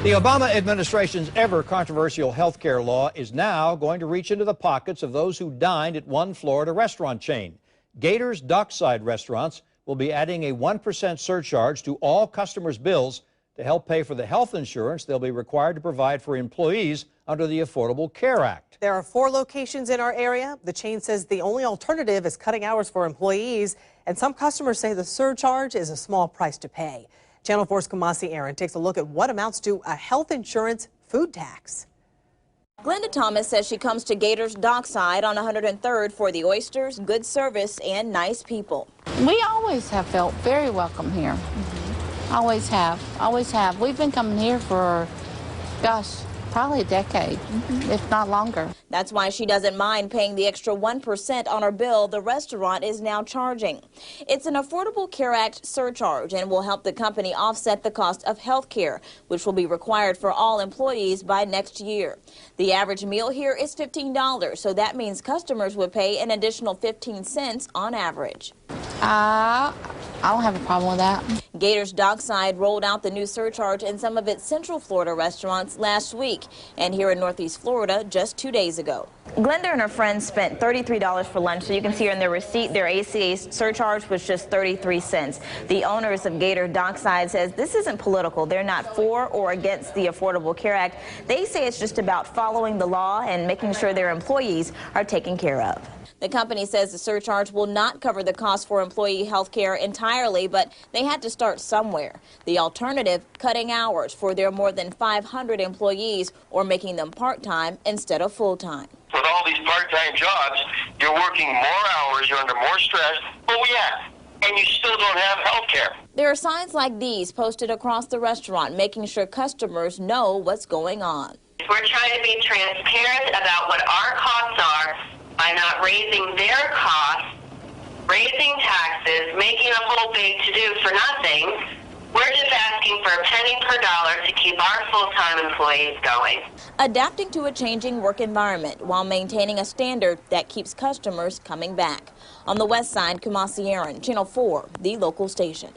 The Obama administration's ever controversial health care law is now going to reach into the pockets of those who dined at one Florida restaurant chain. Gator's Dockside restaurants will be adding a 1% surcharge to all customers' bills to help pay for the health insurance they'll be required to provide for employees under the Affordable Care Act. There are 4 locations in our area. The chain says the only alternative is cutting hours for employees, and some customers say the surcharge is a small price to pay. Channel 4's Kamasi Aaron takes a look at what amounts to a health insurance food tax. Glenda Thomas says she comes to Gator's Dockside on 103rd for the oysters, good service, and nice people. We always have felt very welcome here. Always have, always have. We've been coming here for, gosh, probably a decade, if not longer. That's why she doesn't mind paying the extra 1% on her bill the restaurant is now charging. It's an Affordable Care Act surcharge and will help the company offset the cost of health care, which will be required for all employees by next year. The average meal here is $15, so that means customers would pay an additional 15 cents on average. I don't have a problem with that. Gator's Dockside rolled out the new surcharge in some of its Central Florida restaurants last week, and here in Northeast Florida just 2 days ago. Glenda and her friends spent $33 for lunch, so you can see here in their receipt their ACA surcharge was just 33 cents. The owners of Gator Dockside says this isn't political. They're not for or against the Affordable Care Act. They say it's just about following the law and making sure their employees are taken care of. The company says the surcharge will not cover the cost for employee health care entirely, but they had to start somewhere. The alternative, cutting hours for their more than 500 employees or making them part-time instead of full-time. With all these part-time jobs, you're working more hours, you're under more stress. Oh, yeah. And you still don't have health care. There are signs like these posted across the restaurant, making sure customers know what's going on. We're trying to be transparent about what our costs are by not raising their costs, raising taxes, making a whole big to-do for nothing. We're just asking for a penny per dollar to keep our full-time employees going. Adapting to a changing work environment while maintaining a standard that keeps customers coming back. On the west side, Kamasi Aaron, Channel 4, the local station.